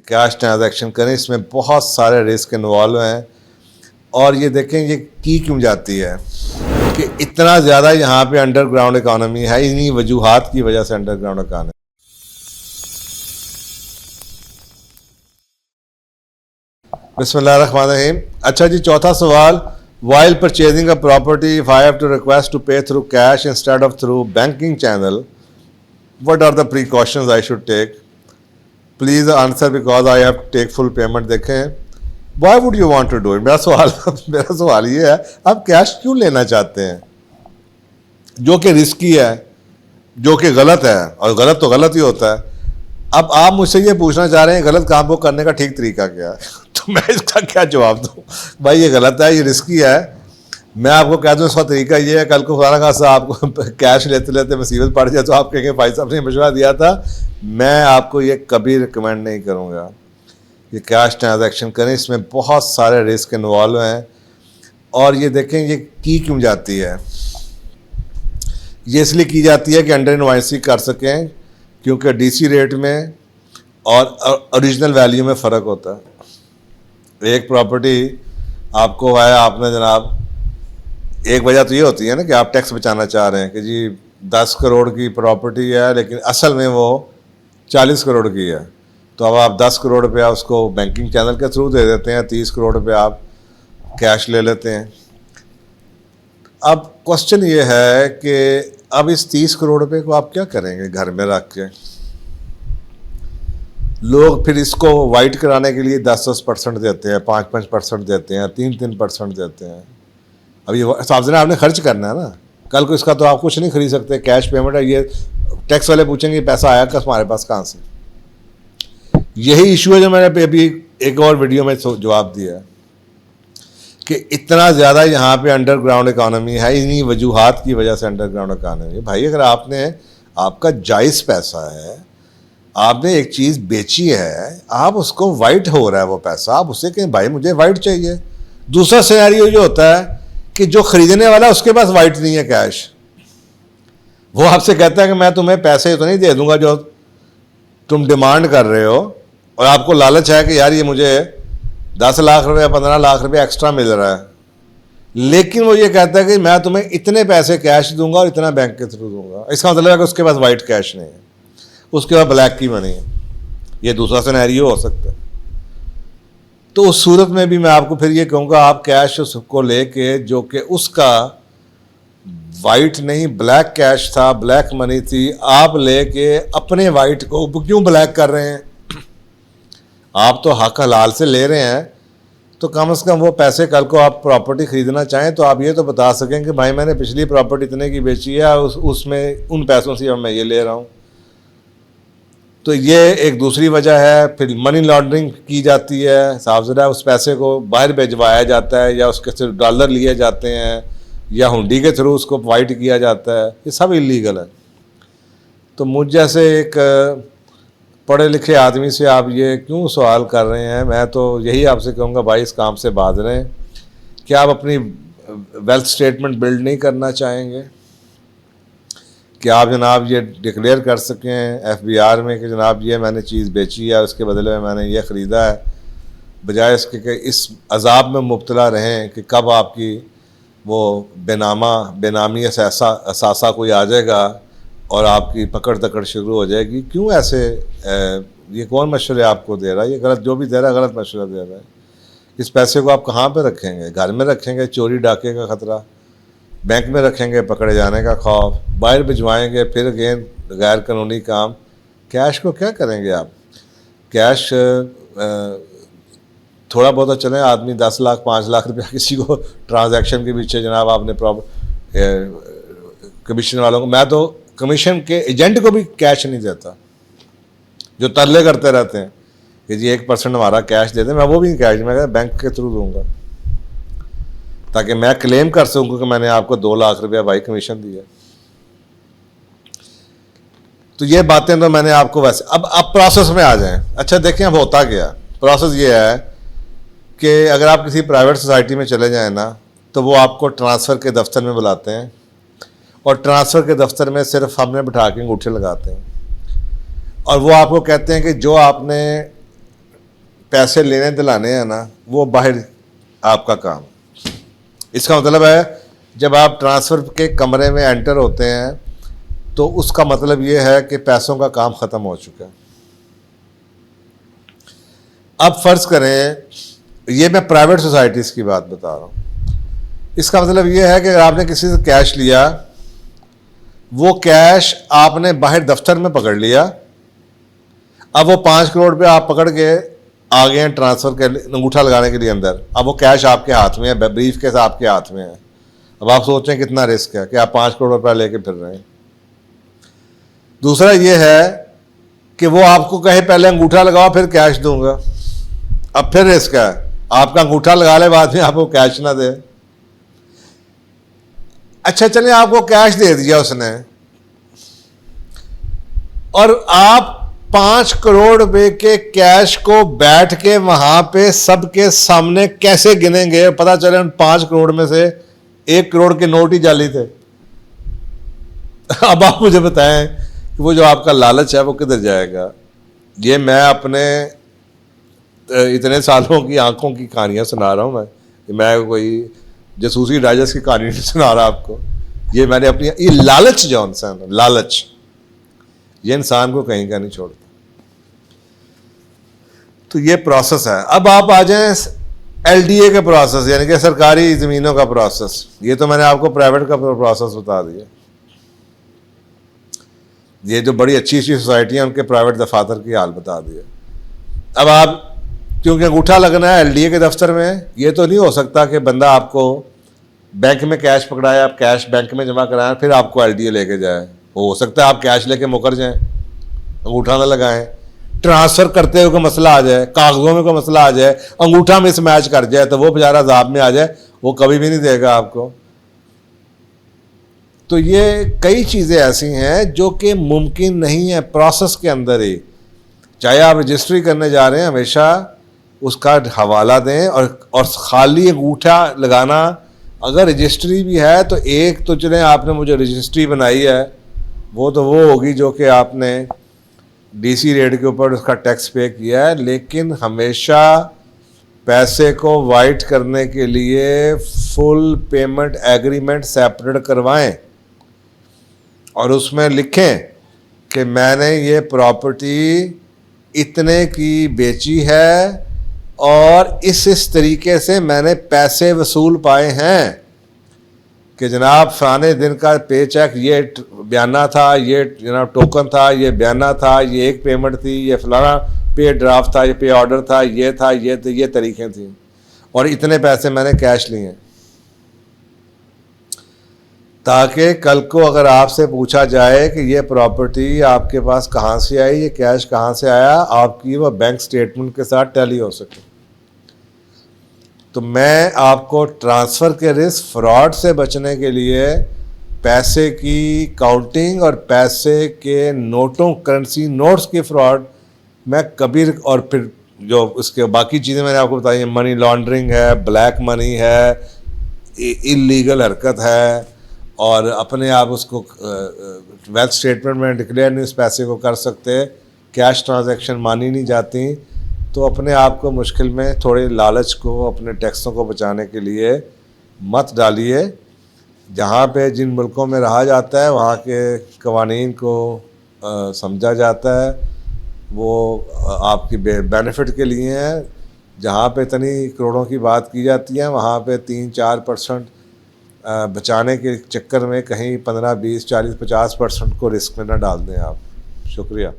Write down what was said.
Cash transaction करें, इसमें बहुत सारे रिस्क इन्वॉल्व हैं। और ये देखें ये की क्यों जाती है कि इतना ज़्यादा यहाँ पे अंडरग्राउंड इकोनॉमी है, इन्हीं वजूहात की वजह से अंडरग्राउंड इकोनॉमी। बिस्मिल्लाहिर्रहमानिर्रहीम। अच्छा जी, चौथा सवाल, while purchasing a property if I have to request to pay through cash instead of through banking channel, what are the precautions I should take? Please answer because I have to take full payment. देखें, why would you want to do it? मेरा सवाल ये है, आप cash क्यों लेना चाहते हैं जो कि रिस्की है, जो कि गलत है, और गलत तो गलत ही होता है। अब आप मुझसे ये पूछना चाह रहे हैं गलत काम को करने का ठीक तरीका क्या है? तो मैं इसका क्या जवाब दूँ? भाई ये गलत है, ये रिस्की है। मैं आपको कह दूँ इसका तरीका ये है, कल को खुदा ना खास्ता आपको कैश लेते लेते मुसीबत पड़ जाए तो आप कहेंगे भाई साहब ने मशवरा दिया था। मैं आपको ये कभी रिकमेंड नहीं करूँगा ये कैश ट्रांजैक्शन करें, इसमें बहुत सारे रिस्क इन्वॉल्व हैं। और ये देखें ये की क्यों जाती है, ये इसलिए की जाती है कि अंडर इनवॉइसिंग कर सकें, क्योंकि डीसी रेट में और ओरिजिनल वैल्यू में फ़र्क होता है। एक प्रॉपर्टी आपको है, आपने जनाब, एक वजह तो ये होती है ना कि आप टैक्स बचाना चाह रहे हैं कि जी 10 करोड़ की प्रॉपर्टी है लेकिन असल में वो 40 करोड़ की है, तो अब आप 10 करोड़ रुपया उसको बैंकिंग चैनल के थ्रू दे देते हैं, 30 करोड़ रुपया आप कैश ले लेते हैं। अब क्वेश्चन ये है कि अब इस 30 करोड़ रुपए को आप क्या करेंगे घर में रख के? लोग फिर इसको वाइट कराने के लिए 10% देते हैं, 5% देते हैं, 3% देते हैं। अब ये सावधान आपने खर्च करना है ना, कल को इसका तो आप कुछ नहीं खरीद सकते, कैश पेमेंट है। ये टैक्स वाले पूछेंगे पैसा आया कब हमारे पास, कहाँ से? यही इशू है जो मैंने अभी एक और वीडियो में जवाब दिया है कि इतना ज़्यादा यहाँ पे अंडरग्राउंड इकोनॉमी है, इन्हीं वजूहात की वजह से अंडरग्राउंड इकोनॉमी है। भाई अगर आपका जायज़ पैसा है, आपने एक चीज़ बेची है, आप उसको वाइट हो रहा है वो पैसा, आप उससे कहें भाई मुझे वाइट चाहिए। दूसरा सिनेरियो ये होता है कि जो ख़रीदने वाला उसके पास वाइट नहीं है कैश, वो आपसे कहता है कि मैं तुम्हें पैसे तो नहीं दे दूँगा जो तुम डिमांड कर रहे हो, और आपको लालच है कि यार ये मुझे 10 लाख रुपये 15 लाख रुपये एक्स्ट्रा मिल रहा है, लेकिन वो ये कहता है कि मैं तुम्हें इतने पैसे कैश दूंगा और इतना बैंक के थ्रू दूंगा। इसका मतलब है कि उसके पास वाइट कैश नहीं है, उसके पास ब्लैक की मनी है। ये दूसरा सिनेरियो हो सकता है। तो उस सूरत में भी मैं आपको फिर ये कहूँगा, आप कैश उसको लेके जो कि उसका वाइट नहीं ब्लैक कैश था, ब्लैक मनी थी, आप लेके अपने वाइट को क्यों ब्लैक कर रहे हैं? आप तो हक हलाल से ले रहे हैं, तो कम से कम वो पैसे कल को आप प्रॉपर्टी ख़रीदना चाहें तो आप ये तो बता सकें कि भाई मैंने पिछली प्रॉपर्टी इतने की बेची है, उसमें उन पैसों से अब मैं ये ले रहा हूँ। तो ये एक दूसरी वजह है। फिर मनी लॉन्ड्रिंग की जाती है, साफ ज़रा उस पैसे को बाहर भिजवाया जाता है, या उसके सिर्फ डॉलर लिए जाते हैं, या हुंडी के थ्रू उसको वाइट किया जाता है। ये सब इलीगल है। तो मुझ जैसे एक पढ़े लिखे आदमी से आप ये क्यों सवाल कर रहे हैं? मैं तो यही आपसे कहूँगा भाई इस काम से बाज रहें। क्या आप अपनी वेल्थ स्टेटमेंट बिल्ड नहीं करना चाहेंगे कि आप जनाब ये डिक्लेयर कर सकें FBR में कि जनाब ये मैंने चीज़ बेची है, उसके बदले में मैंने ये ख़रीदा है, बजाय इसके कि इस अजाब में मुब्तला रहें कि कब आपकी वो बेनामी असासा कोई आ जाएगा और आपकी पकड़ दकड़ शुरू हो जाएगी। क्यों ऐसे ये कौन मशवरे आपको दे रहा है? ये गलत, जो भी दे रहा है गलत मशवरा दे रहा है। इस पैसे को आप कहाँ पे रखेंगे? घर में रखेंगे, चोरी डाके का ख़तरा, बैंक में रखेंगे, पकड़े जाने का खौफ, बाहर भिजवाएंगे, फिर अगेन गैर कानूनी काम। कैश को क्या करेंगे आप? कैश थोड़ा बहुत चलें, आदमी 10 लाख 5 लाख रुपया किसी को ट्रांजैक्शन के पीछे जनाब आपने कमीशन वालों को, मैं तो कमीशन के एजेंट को भी कैश नहीं देता, जो तरले करते रहते हैं कि जी 1% हमारा कैश दे दें, मैं वो भी नहीं कैश, मैं बैंक के थ्रू दूंगा ताकि मैं क्लेम कर सकूँ कि मैंने आपको 2 लाख रुपया भाई कमीशन दिया। तो ये बातें तो मैंने आपको वैसे, अब प्रोसेस में आ जाएं। अच्छा देखें अब होता क्या। प्रोसेस ये है कि अगर आप किसी प्राइवेट सोसाइटी में चले जाएं ना, तो वो आपको ट्रांसफ़र के दफ्तर में बुलाते हैं, और ट्रांसफ़र के दफ्तर में सिर्फ हमने बिठा के अंगूठे लगाते हैं, और वो आपको कहते हैं कि जो आपने पैसे लेने दिलाने हैं ना, वो बाहर आपका काम। इसका मतलब है जब आप ट्रांसफ़र के कमरे में एंटर होते हैं तो उसका मतलब ये है कि पैसों का काम ख़त्म हो चुका है। अब फ़र्ज़ करें, ये मैं प्राइवेट सोसाइटीज़ की बात बता रहा हूँ। इसका मतलब ये है कि अगर आपने किसी से कैश लिया, वो कैश आपने बाहर दफ्तर में पकड़ लिया, अब वो 5 करोड़ पे आप पकड़ के आ गए हैं ट्रांसफ़र के अंगूठा लगाने के लिए अंदर। अब वो कैश आपके हाथ में है, ब्रीफ केस आपके हाथ में है। अब आप सोचें कितना रिस्क है कि आप 5 करोड़ रुपया लेके फिर रहे हैं। दूसरा ये है कि वो आपको कहे पहले अंगूठा लगाओ फिर कैश दूंगा, अब फिर रिस्क है, आपका अंगूठा लगा ले बाद में आपको कैश ना दे। अच्छा चलिए आपको कैश दे दिया उसने, और आप 5 करोड़ रुपए के कैश को बैठ के वहां पे सबके सामने कैसे गिनेंगे? पता चले उन 5 करोड़ में से 1 करोड़ के नोट ही जाली थे। अब आप मुझे बताएं कि वो जो आपका लालच है वो किधर जाएगा? ये मैं अपने इतने सालों की आंखों की कहानियां सुना रहा हूं। मैं कोई जासूसी डाइजेस्ट की कहानी नहीं सुना रहा आपको। ये मैंने अपनी, ये लालच जो इंसान, लालच ये इंसान को कहीं का नहीं छोड़ता। तो ये प्रोसेस है। अब आप आ जाएं एलडीए के प्रोसेस, यानी कि सरकारी ज़मीनों का प्रोसेस। ये तो मैंने आपको प्राइवेट का प्रोसेस बता दिया। ये जो बड़ी अच्छी अच्छी सोसाइटियाँ उनके प्राइवेट दफातर की हाल बता दिया। अब आप क्योंकि अंगूठा लगना है एलडीए के दफ्तर में, ये तो नहीं हो सकता कि बंदा आपको बैंक में कैश पकड़ाए, आप कैश बैंक में जमा कराएं फिर आपको एलडीए लेके जाए। हो सकता है आप कैश लेके मुकर जाएं, अंगूठा ना लगाएं, ट्रांसफ़र करते हुए कोई मसला आ जाए, कागज़ों में कोई मसला आ जाए, अंगूठा मिसमैच कर जाए तो वो बेचारा अज़ाब में आ जाए, वो कभी भी नहीं देगा आपको। तो ये कई चीज़ें ऐसी हैं जो कि मुमकिन नहीं है प्रोसेस के अंदर ही। चाहे आप रजिस्ट्री करने जा रहे हैं, हमेशा उसका हवाला दें, और खाली अंगूठा लगाना, अगर रजिस्ट्री भी है तो एक तो चलें आपने मुझे रजिस्ट्री बनाई है, वो तो वो होगी जो कि आपने डीसी रेट के ऊपर उसका टैक्स पे किया है, लेकिन हमेशा पैसे को वाइट करने के लिए फुल पेमेंट एग्रीमेंट सेपरेट करवाएं और उसमें लिखें कि मैंने ये प्रॉपर्टी इतने की बेची है और इस तरीके से मैंने पैसे वसूल पाए हैं, कि जनाब फलाने दिन का पे चेक ये बयाना था, ये जनाब टोकन था, ये बयाना था, ये एक पेमेंट थी, ये फलाना पे ड्राफ्ट था, ये पे ऑर्डर था, ये था, ये तरीक़ें थी, और इतने पैसे मैंने कैश लिए हैं। ताकि कल को अगर आपसे पूछा जाए कि ये प्रॉपर्टी आपके पास कहाँ से आई, ये कैश कहाँ से आया, आपकी वो बैंक स्टेटमेंट के साथ टैली हो सके। तो मैं आपको ट्रांसफ़र के रिस्क, फ्रॉड से बचने के लिए पैसे की काउंटिंग और पैसे के नोटों, करेंसी नोट्स की फ्रॉड मैं कभी, और फिर जो उसके बाकी चीज़ें मैंने आपको बताई, मनी लॉन्ड्रिंग है, ब्लैक मनी है, इलीगल हरकत है, और अपने आप उसको वेल्थ स्टेटमेंट में डिक्लेयर नहीं उस पैसे को कर सकते, कैश ट्रांजैक्शन मानी नहीं जाती। तो अपने आप को मुश्किल में, थोड़े लालच को, अपने टैक्सों को बचाने के लिए मत डालिए। जहाँ पे जिन मुल्कों में रहा जाता है वहाँ के कवानीन को समझा जाता है, वो आपकी बेनिफिट के लिए हैं। जहाँ पे इतनी करोड़ों की बात की जाती है वहाँ पे 3-4% बचाने के चक्कर में कहीं 15, 20, 40, 50% को रिस्क में न डाल दें आप। शुक्रिया।